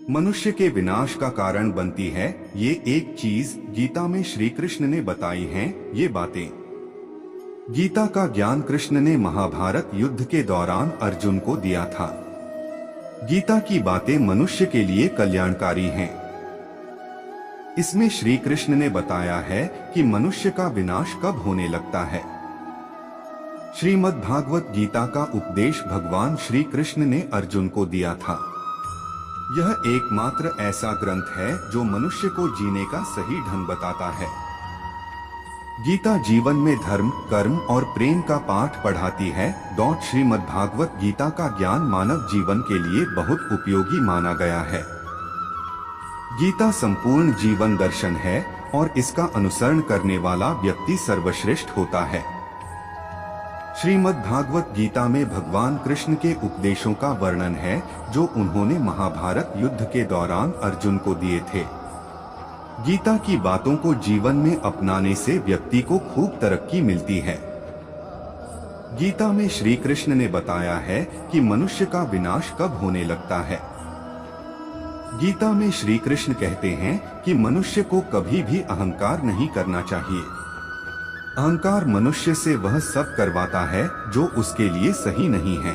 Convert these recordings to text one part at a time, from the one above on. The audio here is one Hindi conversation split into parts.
मनुष्य के विनाश का कारण बनती है, ये एक चीज गीता में श्री कृष्ण ने बताई है। ये बातें गीता का ज्ञान कृष्ण ने महाभारत युद्ध के दौरान अर्जुन को दिया था। गीता की बातें मनुष्य के लिए कल्याणकारी हैं। इसमें श्री कृष्ण ने बताया है कि मनुष्य का विनाश कब होने लगता है। श्रीमद् भागवत गीता का उपदेश भगवान श्री कृष्ण ने अर्जुन को दिया था। यह एकमात्र ऐसा ग्रंथ है जो मनुष्य को जीने का सही ढंग बताता है। गीता जीवन में धर्म, कर्म और प्रेम का पाठ पढ़ाती है। श्रीमद् भागवत गीता का ज्ञान मानव जीवन के लिए बहुत उपयोगी माना गया है। गीता संपूर्ण जीवन दर्शन है और इसका अनुसरण करने वाला व्यक्ति सर्वश्रेष्ठ होता है। श्रीमद् भागवत गीता में भगवान कृष्ण के उपदेशों का वर्णन है जो उन्होंने महाभारत युद्ध के दौरान अर्जुन को दिए थे। गीता की बातों को जीवन में अपनाने से व्यक्ति को खूब तरक्की मिलती है। गीता में श्री कृष्ण ने बताया है कि मनुष्य का विनाश कब होने लगता है। गीता में श्री कृष्ण कहते हैं कि मनुष्य को कभी भी अहंकार नहीं करना चाहिए। अहंकार मनुष्य से वह सब करवाता है जो उसके लिए सही नहीं है।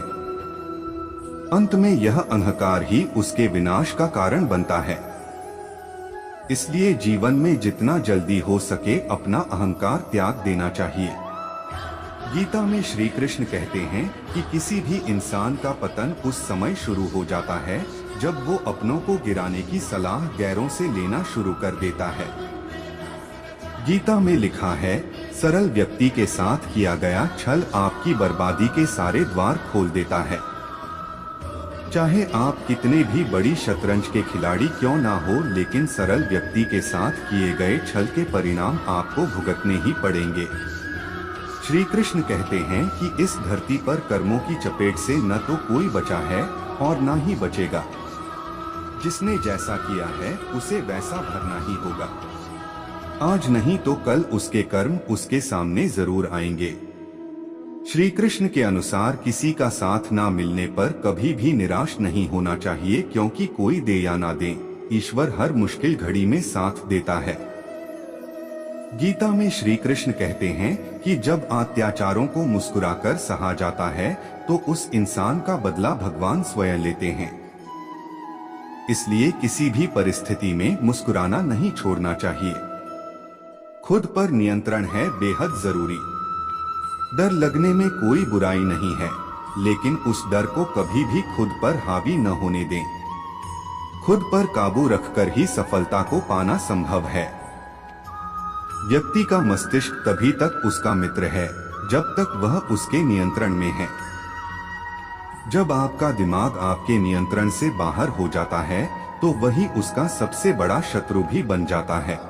अंत में यह अहंकार ही उसके विनाश का कारण बनता है। इसलिए जीवन में जितना जल्दी हो सके अपना अहंकार त्याग देना चाहिए। गीता में श्री कृष्ण कहते हैं कि किसी भी इंसान का पतन उस समय शुरू हो जाता है जब वो अपनों को गिराने की सलाह गैरों से लेना शुरू कर देता है। गीता में लिखा है, सरल व्यक्ति के साथ किया गया छल आपकी बर्बादी के सारे द्वार खोल देता है। चाहे आप कितने भी बड़ी शतरंज के खिलाड़ी क्यों ना हो, लेकिन सरल व्यक्ति के साथ किए गए छल के परिणाम आपको भुगतने ही पड़ेंगे। श्री कृष्ण कहते हैं कि इस धरती पर कर्मों की चपेट से न तो कोई बचा है और न ही बचेगा। जिसने जैसा किया है उसे वैसा भरना ही होगा। आज नहीं तो कल उसके कर्म उसके सामने जरूर आएंगे। श्री कृष्ण के अनुसार किसी का साथ ना मिलने पर कभी भी निराश नहीं होना चाहिए, क्योंकि कोई दे या ना दे, ईश्वर हर मुश्किल घड़ी में साथ देता है। गीता में श्री कृष्ण कहते हैं कि जब अत्याचारों को मुस्कुराकर सहा जाता है तो उस इंसान का बदला भगवान स्वयं लेते हैं। इसलिए किसी भी परिस्थिति में मुस्कुराना नहीं छोड़ना चाहिए। खुद पर नियंत्रण है बेहद जरूरी। डर लगने में कोई बुराई नहीं है, लेकिन उस डर को कभी भी खुद पर हावी न होने दें। खुद पर काबू रखकर ही सफलता को पाना संभव है। व्यक्ति का मस्तिष्क तभी तक उसका मित्र है जब तक वह उसके नियंत्रण में है। जब आपका दिमाग आपके नियंत्रण से बाहर हो जाता है तो वही उसका सबसे बड़ा शत्रु भी बन जाता है।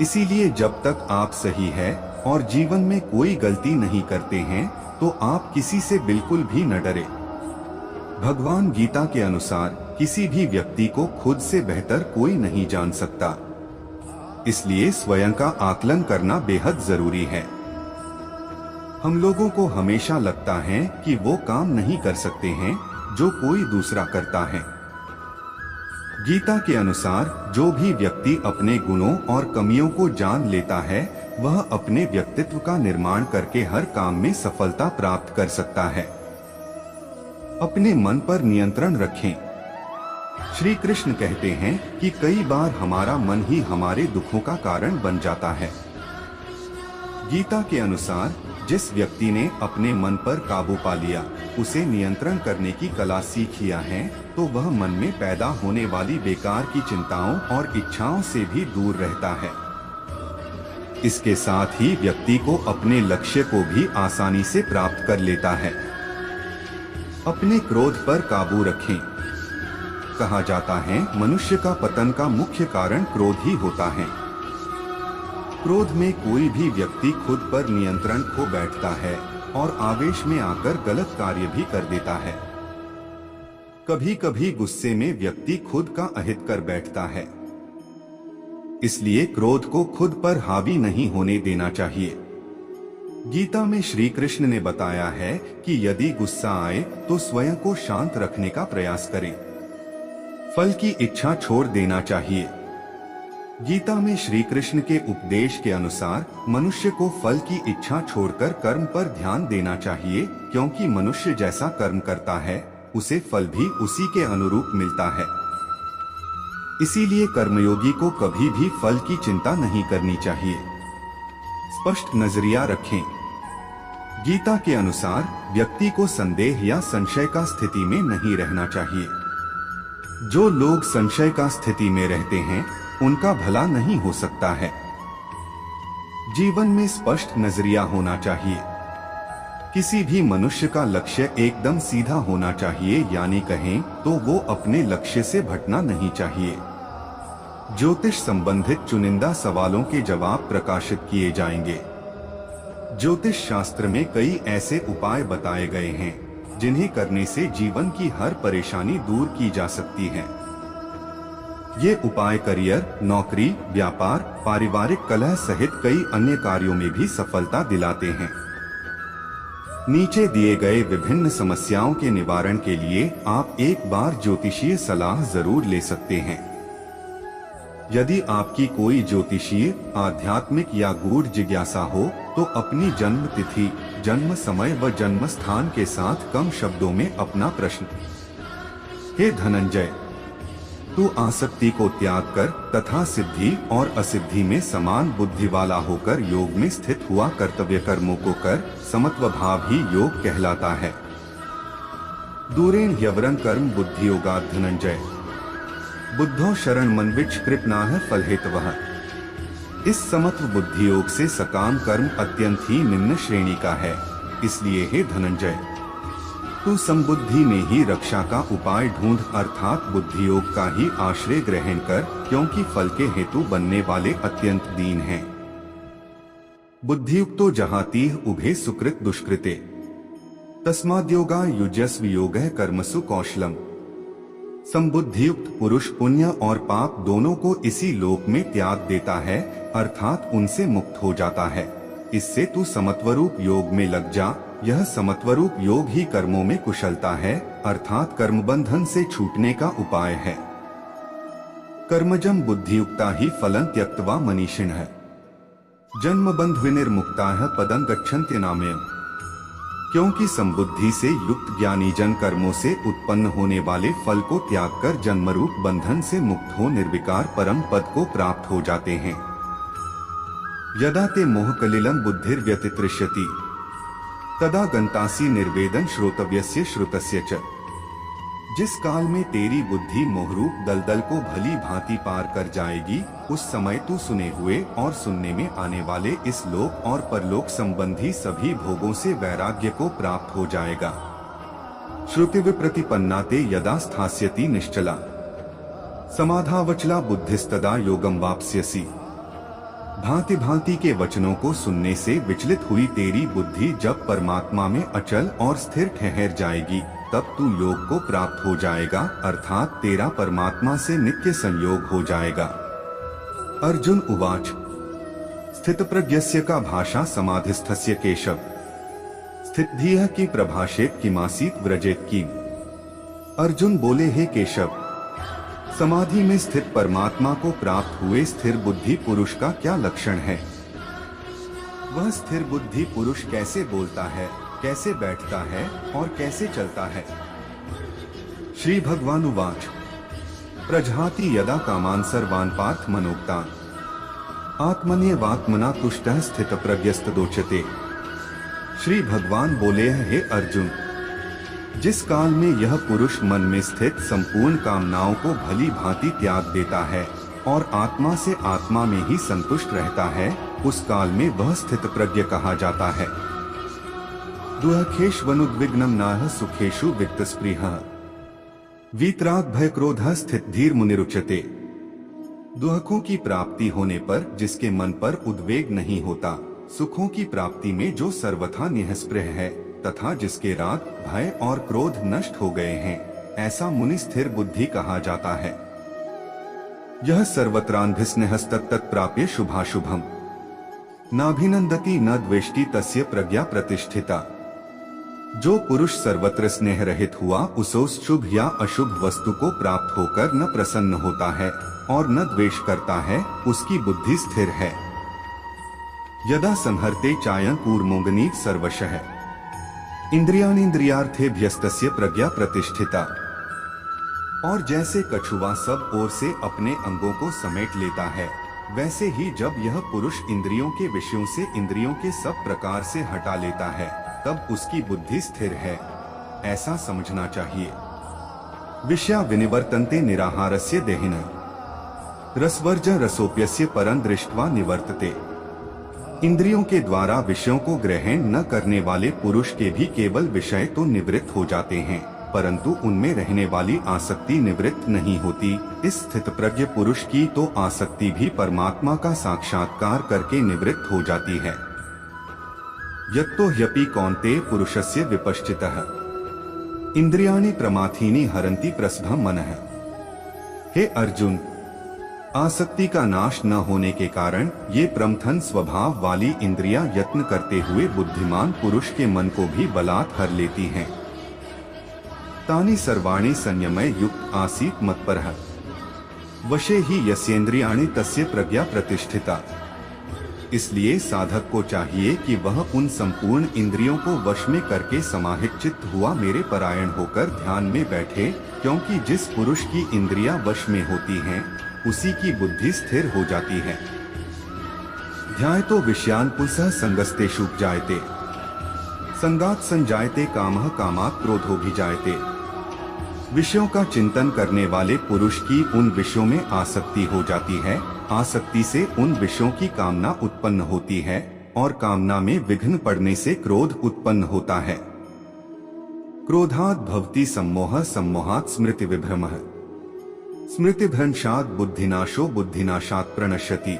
इसीलिए जब तक आप सही है और जीवन में कोई गलती नहीं करते हैं तो आप किसी से बिल्कुल भी न डरे। भगवान गीता के अनुसार किसी भी व्यक्ति को खुद से बेहतर कोई नहीं जान सकता। इसलिए स्वयं का आकलन करना बेहद जरूरी है। हम लोगों को हमेशा लगता है कि वो काम नहीं कर सकते हैं जो कोई दूसरा करता है। गीता के अनुसार जो भी व्यक्ति अपने गुणों और कमियों को जान लेता है वह अपने व्यक्तित्व का निर्माण करके हर काम में सफलता प्राप्त कर सकता है। अपने मन पर नियंत्रण रखें। श्री कृष्ण कहते हैं कि कई बार हमारा मन ही हमारे दुखों का कारण बन जाता है। गीता के अनुसार जिस व्यक्ति ने अपने मन पर काबू पा लिया, उसे नियंत्रण करने की कला सीख लिया है, तो वह मन में पैदा होने वाली बेकार की चिंताओं और इच्छाओं से भी दूर रहता है। इसके साथ ही व्यक्ति को अपने लक्ष्य को भी आसानी से प्राप्त कर लेता है। अपने क्रोध पर काबू रखें। कहा जाता है मनुष्य का पतन का मुख्य कारण क्रोध ही होता है। क्रोध में कोई भी व्यक्ति खुद पर नियंत्रण खो बैठता है और आवेश में आकर गलत कार्य भी कर देता है। कभी कभी गुस्से में व्यक्ति खुद का अहित कर बैठता है। इसलिए क्रोध को खुद पर हावी नहीं होने देना चाहिए। गीता में श्री कृष्ण ने बताया है कि यदि गुस्सा आए तो स्वयं को शांत रखने का प्रयास करें। फल की इच्छा छोड़ देना चाहिए। गीता में श्री कृष्ण के उपदेश के अनुसार मनुष्य को फल की इच्छा छोड़कर कर्म पर ध्यान देना चाहिए, क्योंकि मनुष्य जैसा कर्म करता है उसे फल भी उसी के अनुरूप मिलता है। इसीलिए कर्मयोगी को कभी भी फल की चिंता नहीं करनी चाहिए। स्पष्ट नजरिया रखें। गीता के अनुसार व्यक्ति को संदेह या संशय का स्थिति में नहीं रहना चाहिए। जो लोग संशय का स्थिति में रहते हैं उनका भला नहीं हो सकता है। जीवन में स्पष्ट नजरिया होना चाहिए। किसी भी मनुष्य का लक्ष्य एकदम सीधा होना चाहिए, यानी कहें तो वो अपने लक्ष्य से भटकना नहीं चाहिए। ज्योतिष संबंधित चुनिंदा सवालों के जवाब प्रकाशित किए जाएंगे। ज्योतिष शास्त्र में कई ऐसे उपाय बताए गए हैं जिन्हें करने से जीवन की हर परेशानी दूर की जा सकती है। ये उपाय करियर, नौकरी, व्यापार, पारिवारिक कलह सहित कई अन्य कार्यों में भी सफलता दिलाते हैं। नीचे दिए गए विभिन्न समस्याओं के निवारण के लिए आप एक बार ज्योतिषीय सलाह जरूर ले सकते हैं। यदि आपकी कोई ज्योतिषीय, आध्यात्मिक या गूढ़ जिज्ञासा हो तो अपनी जन्म तिथि, जन्म समय व जन्म स्थान के साथ कम शब्दों में अपना प्रश्न। हे धनंजय, तू आसक्ति को त्याग कर तथा सिद्धि और असिद्धि में समान बुद्धि वाला होकर योग में स्थित हुआ कर्तव्य कर्मों को कर, समत्व भाव ही योग कहलाता है। दूरेण ह्यवरं कर्म बुद्धि योगात् धनंजय, बुद्धो शरण मनविच कृपनाः फलहेतवः। इस समत्व बुद्धि योग से सकाम कर्म अत्यंत ही निम्न श्रेणी का है। इसलिए हे धनंजय, तू संबुद्धि में ही रक्षा का उपाय ढूंढ, अर्थात बुद्धि योग का ही आश्रय ग्रहण कर, क्योंकि फल के हेतु बनने वाले अत्यंत दीन हैं। बुद्धियुक्तो जहातीह उभे सुकृत दुष्कृते, तस्माद्योगा युजस्व योगः कर्मसु कौशलम। संबुद्धियुक्त पुरुष पुण्य और पाप दोनों को इसी लोक में त्याग देता है, अर्थात उनसे मुक्त हो जाता है। इससे तू समत्वरूप योग में लग जा। यह समत्वरूप योग ही कर्मों में कुशलता है, अर्थात कर्म बंधन से छूटने का उपाय है। कर्मजम बुद्धियुक्ता ही फलं त्यक्त्वा मनीषिणः, जन्म बंध विनिर्मुक्ताः पदं गच्छन्ति नामयम्। क्योंकि संबुद्धि से युक्त ज्ञानी जन कर्मों से उत्पन्न होने वाले फल को त्याग कर जन्मरूप बंधन से मुक्त हो निर्विकार परम पद को प्राप्त हो जाते हैं। यदा ते मोह कलिलं बुद्धिर्व्यतितृष्यति, तदा गंतासी निर्वेदन श्रोतव्यस्य श्रुतस्य च। जिस काल में तेरी बुद्धि मोहरूप दलदल को भली भांति पार कर जाएगी, उस समय तू सुने हुए और सुनने में आने वाले इस लोक और परलोक संबंधी सभी भोगों से वैराग्य को प्राप्त हो जाएगा। श्रुति विप्रतिपन्ना ते यदा स्थास्यति निश्चला, समाधावचला बुद्धिस्तदा योगम वाप्स्यसि। भांति भांति के वचनों को सुनने से विचलित हुई तेरी बुद्धि जब परमात्मा में अचल और स्थिर ठहर जाएगी, तब तू योग को प्राप्त हो जाएगा, अर्थात तेरा परमात्मा से नित्य संयोग हो जाएगा। अर्जुन उवाच, स्थितप्रज्ञस्य का भाषा समाधिस्थस्य केशव, स्थितधियः की प्रभाषेत किमासीत व्रजेत कीम। अर्जुन बोले, हे केशव, समाधि में स्थित परमात्मा को प्राप्त हुए स्थिर बुद्धि पुरुष का क्या लक्षण है? वह स्थिर बुद्धि पुरुष कैसे बोलता है, कैसे बैठता है और कैसे चलता है? श्री भगवानुवाच, प्रजहाति यदा कामान् सर्वान् पार्थ मनोक्तान्, आत्मन्येवात्मना तुष्टः स्थितप्रज्ञस्तदोच्यते। श्री भगवान बोले, हे अर्जुन, जिस काल में यह पुरुष मन में स्थित संपूर्ण कामनाओं को भली भांति त्याग देता है और आत्मा से आत्मा में ही संतुष्ट रहता है, उस काल में वह स्थित प्रज्ञ कहा जाता है। दुःखेष्वनुद्विग्नं नाह सुखेषु वित्तस्पृहः, वीतराग भय क्रोधः स्थित धीर मुनिरुच्यते। दुखों की प्राप्ति होने पर जिसके मन पर उद्वेग नहीं होता, सुखों की प्राप्ति में जो सर्वथा निःस्पृह है तथा जिसके राग, भय और क्रोध नष्ट हो गए हैं, ऐसा मुनि स्थिर बुद्धि कहा जाता है। यह सर्वत्रान्भिस्नेहस्तत्तत्प्राप्य शुभाशुभम्, नाभिनंदति न द्वेष्टि तस्य प्रज्ञा प्रतिष्ठिता। जो पुरुष सर्वत्र स्नेह रहित हुआ उसो शुभ या अशुभ वस्तु को प्राप्त होकर न प्रसन्न होता है और न द्वेष करता है, उसकी बुद्धि स्थिर है। यदा संहरते चायं कूर्मोंगनी सर्वशः इंद्रियाणींद्रियार्थेभ्यस्तस्य प्रज्ञा प्रतिष्ठिता। और जैसे कछुआ सब ओर से अपने अंगों को समेट लेता है, वैसे ही जब यह पुरुष इंद्रियों के विषयों से इंद्रियों के सब प्रकार से हटा लेता है, तब उसकी बुद्धि स्थिर है, ऐसा समझना चाहिए। विषया विनिवर्तन्ते निराहारस्य देहिनः रसवर्ज रसोप्यस्य परं दृष्ट्वा निवर्तते। इंद्रियों के द्वारा विषयों को ग्रहण न करने वाले पुरुष के भी केवल विषय तो निवृत्त हो जाते हैं, परंतु उनमें रहने वाली आसक्ति निवृत्त नहीं होती। इस स्थितप्रज्ञ पुरुष की तो आसक्ति भी परमात्मा का साक्षात्कार करके निवृत्त हो जाती है। यत्तो ह्यपि कौन्तेय पुरुषस्य विपश्चितः इंद्रियाणि प्रमाथीनि हरन्ति प्रसभं मनः। हे अर्जुन, आसक्ति का नाश न होने के कारण ये प्रमथन स्वभाव वाली इंद्रियां यत्न करते हुए बुद्धिमान पुरुष के मन को भी बलात् हर लेती हैं। तानि सर्वाणि संयमय युक्त आसीत् मत्परः वशे ही यस्येन्द्रियाणि तस्य प्रज्ञा प्रतिष्ठिता। इसलिए साधक को चाहिए कि वह उन संपूर्ण इंद्रियों को वश में करके समाहित चित्त हुआ मेरे परायण होकर ध्यान में बैठे, क्योंकि जिस पुरुष की इंद्रियां वश में होती हैं, उसी की बुद्धि स्थिर हो जाती है। ध्यायतो विषयान् पुंसः संगस्तेषु जायते संगात् संजायते कामः कामात् क्रोधोऽभिजायते। विषयों का चिंतन करने वाले पुरुष की उन विषयों में आसक्ति हो जाती है, आसक्ति से उन विषयों की कामना उत्पन्न होती है और कामना में विघ्न पड़ने से क्रोध उत्पन्न होता है। क्रोधात् भवति सम्मोहः सम्मोहात् स्मृति विभ्रमः स्मृतिभ्रंशात् बुद्धिनाशो बुद्धिनाशात् प्रणश्यति।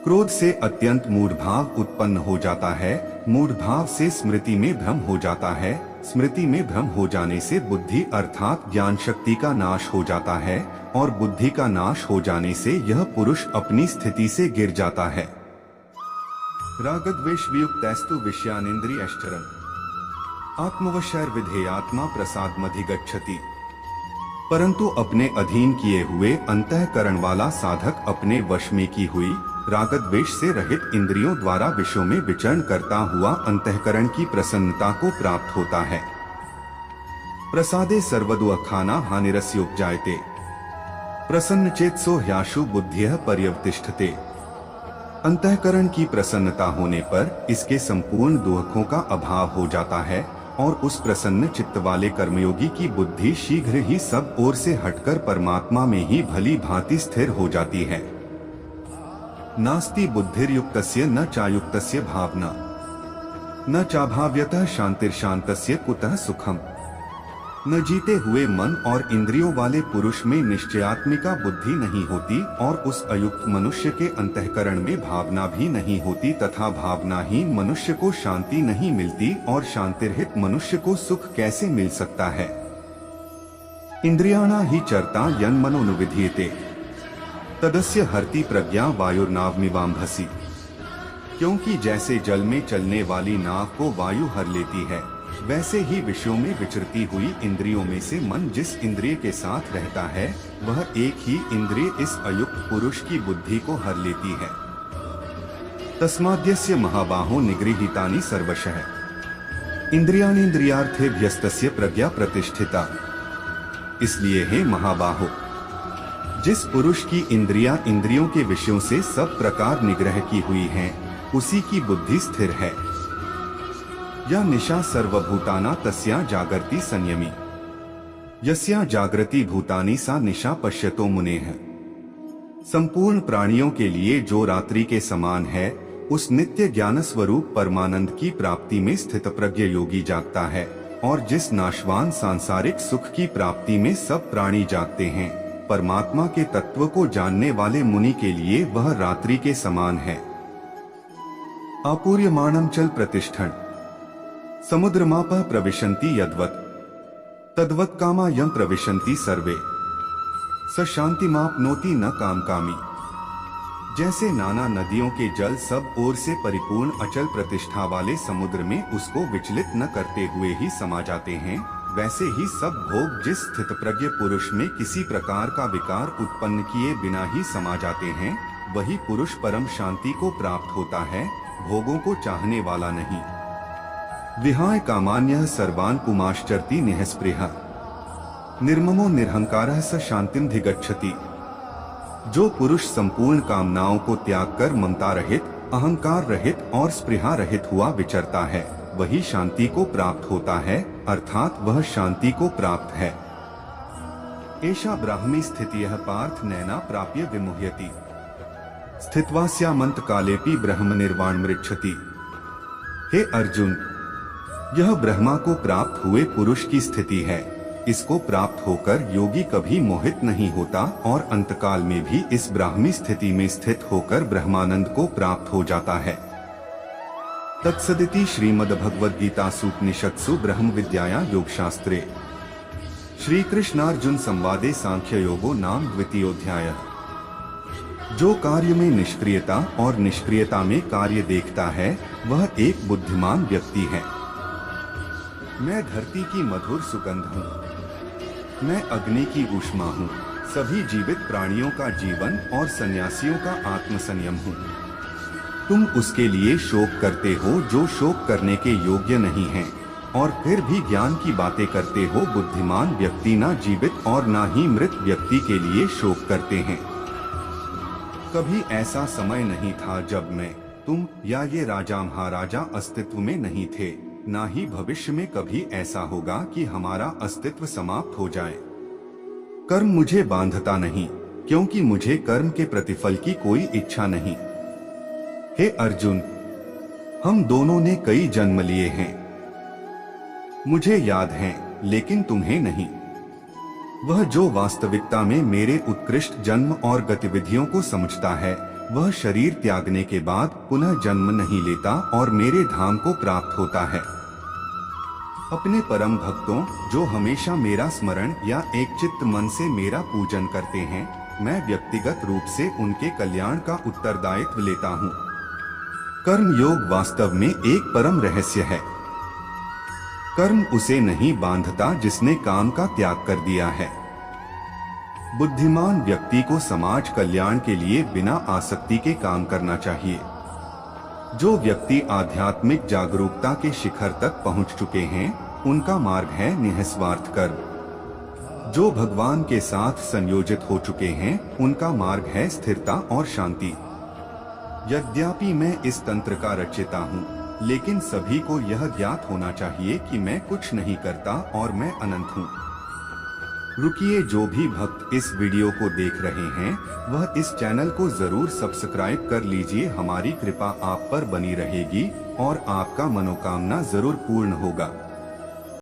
क्रोध से अत्यंत मूढ़ भाव उत्पन्न हो जाता है, मूढ़ भाव से स्मृति में भ्रम हो जाता है, स्मृति में भ्रम हो जाने से बुद्धि अर्थात ज्ञान शक्ति का नाश हो जाता है और बुद्धि का नाश हो जाने से यह पुरुष अपनी स्थिति से गिर जाता है। रागद्वेष वियुक्तस्तु विषयानिन्द्रियश्चरन् आत्मवशैर्विधेयात्मा प्रसादमधिगच्छति। परंतु अपने अधीन किए हुए अंतःकरण वाला साधक अपने वश में की हुई रागद्वेष से रहित इंद्रियों द्वारा विषयों में विचरण करता हुआ अंतःकरण की प्रसन्नता को प्राप्त होता है। प्रसादे सर्वदुःखानां हानिरस्योपजायते प्रसन्न चेतसो ह्याशु बुद्धियः पर्यवतिष्ठते। अंतःकरण की प्रसन्नता होने पर इसके संपूर्ण दुखों का अभाव हो जाता है और उस प्रसन्न चित्त वाले कर्मयोगी की बुद्धि शीघ्र ही सब ओर से हटकर परमात्मा में ही भली भांति स्थिर हो जाती है। नास्ति बुद्धिर्युक्तस्य न चायुक्तस्य भावना न चाभाव्यतः शांतिर्शांतस्य कुतः सुखम। न जीते हुए मन और इंद्रियों वाले पुरुष में निश्चयात्मिका बुद्धि नहीं होती और उस अयुक्त मनुष्य के अंतःकरण में भावना भी नहीं होती तथा भावनाहीन मनुष्य को शांति नहीं मिलती और शांतिरहित मनुष्य को सुख कैसे मिल सकता है। इंद्रियाणा ही चरता यन् मनोनुविधीयते तदस्य हरति प्रज्ञा वायुर्नावमिवाम्भसि। क्योंकि जैसे जल में चलने वाली नाव को वायु हर लेती है, वैसे ही विषयों में विचरती हुई इंद्रियों में से मन जिस इंद्रिय के साथ रहता है, वह एक ही इंद्रिय इस अयुक्त पुरुष की बुद्धि को हर लेती है। तस्माद्यस्य महाबाहो निगृहीतानि सर्वशः इंद्रियाणीन्द्रियार्थेभ्यस्तस्य प्रज्ञा प्रतिष्ठिता। इसलिए हे महाबाहो, जिस पुरुष की इंद्रियां इंद्रियों के विषयों से सब प्रकार निग्रह की हुई हैं, उसी की बुद्धि स्थिर है। या निशा सर्वभूताना तस्या जागर्ति संयमी यस्या जागृति भूतानि सा निशा पश्यतो मुनेः। संपूर्ण प्राणियों के लिए जो रात्रि के समान है, उस नित्य ज्ञान स्वरूप परमानंद की प्राप्ति में स्थित प्रज्ञ योगी जागता है और जिस नाशवान सांसारिक सुख की प्राप्ति में सब प्राणी जागते हैं, परमात्मा के तत्व को जानने वाले मुनि के लिए वह रात्रि के समान है। आपूर्यमाणं चल प्रतिष्ठन् समुद्रमापः प्रविशन्ति यद्वत् तद्वत् कामा यं प्रविशन्ति सर्वे स शान्तिमाप्नोति न कामकामी। जैसे नाना नदियों के जल सब ओर से परिपूर्ण अचल प्रतिष्ठा वाले समुद्र में उसको विचलित न करते हुए ही समा जाते हैं, वैसे ही सब भोग जिस स्थितप्रज्ञ पुरुष में किसी प्रकार का विकार उत्पन्न किए बिना ही समा जाते हैं, वही पुरुष परम शांति को प्राप्त होता है, भोगों को चाहने वाला नहीं। विहाय कामान्यः सर्वान् पुमाश्चरति निःस्पृहः निर्ममो निरहंकारः स शांतिं धिगच्छति। जो पुरुष संपूर्ण कामनाओं को त्याग कर ममता रहित, अहंकार रहित और स्पृहा रहित हुआ विचरता है, वही शांति को प्राप्त होता है, अर्थात वह शांति को प्राप्त है। एषा ब्राह्मी स्थितियः पार्थ नैना प्राप्य विमुह्यति स्थित्वास्यामन्त कालेपि ब्रह्म निर्वाण मृच्छति। हे अर्जुन, यह ब्रह्मा को प्राप्त हुए पुरुष की स्थिति है। इसको प्राप्त होकर योगी कभी मोहित नहीं होता और अंतकाल में भी इस ब्राह्मी स्थिति में स्थित होकर ब्रह्मानंद को प्राप्त हो जाता है। तत्सदिति श्रीमद्भगवद्गीतासु उपनिषत्सु ब्रह्म विद्यायां योगशास्त्रे श्री कृष्णार्जुन संवादे सांख्य योगो नाम द्वितीयोऽध्यायः। जो कार्य में निष्क्रियता और निष्क्रियता में कार्य देखता है, वह एक बुद्धिमान व्यक्ति है। मैं धरती की मधुर सुगंध हूँ, मैं अग्नि की ऊष्मा हूँ, सभी जीवित प्राणियों का जीवन और सन्यासियों का आत्मसंयम हूँ। तुम उसके लिए शोक करते हो जो शोक करने के योग्य नहीं है, और फिर भी ज्ञान की बातें करते हो। बुद्धिमान व्यक्ति ना जीवित और ना ही मृत व्यक्ति के लिए शोक करते हैं। कभी ऐसा समय नहीं था जब मैं, तुम या ये राजा महाराजा अस्तित्व में नहीं थे, ना ही भविष्य में कभी ऐसा होगा कि हमारा अस्तित्व समाप्त हो जाए। कर्म मुझे बांधता नहीं, क्योंकि मुझे कर्म के प्रतिफल की कोई इच्छा नहीं। हे अर्जुन, हम दोनों ने कई जन्म लिए हैं, मुझे याद है, लेकिन तुम्हें नहीं। वह जो वास्तविकता में मेरे उत्कृष्ट जन्म और गतिविधियों को समझता है, वह शरीर त्यागने के बाद पुनः जन्म नहीं लेता और मेरे धाम को प्राप्त होता है। अपने परम भक्तों, जो हमेशा मेरा स्मरण या एक चित्त मन से मेरा पूजन करते हैं, मैं व्यक्तिगत रूप से उनके कल्याण का उत्तरदायित्व लेता हूँ। कर्म योग वास्तव में एक परम रहस्य है। कर्म उसे नहीं बांधता जिसने काम का त्याग कर दिया है। बुद्धिमान व्यक्ति को समाज कल्याण के लिए बिना आसक्ति के काम करना चाहिए। जो व्यक्ति आध्यात्मिक जागरूकता के शिखर तक पहुंच चुके हैं, उनका मार्ग है निःस्वार्थ कर्म। जो भगवान के साथ संयोजित हो चुके हैं, उनका मार्ग है स्थिरता और शांति। यद्यपि मैं इस तंत्र का रचयिता हूँ, लेकिन सभी को यह ज्ञात होना चाहिए कि मैं कुछ नहीं करता और मैं अनंत हूँ। रुकिए, जो भी भक्त इस वीडियो को देख रहे हैं, वह इस चैनल को जरूर सब्सक्राइब कर लीजिए। हमारी कृपा आप पर बनी रहेगी और आपका मनोकामना जरूर पूर्ण होगा।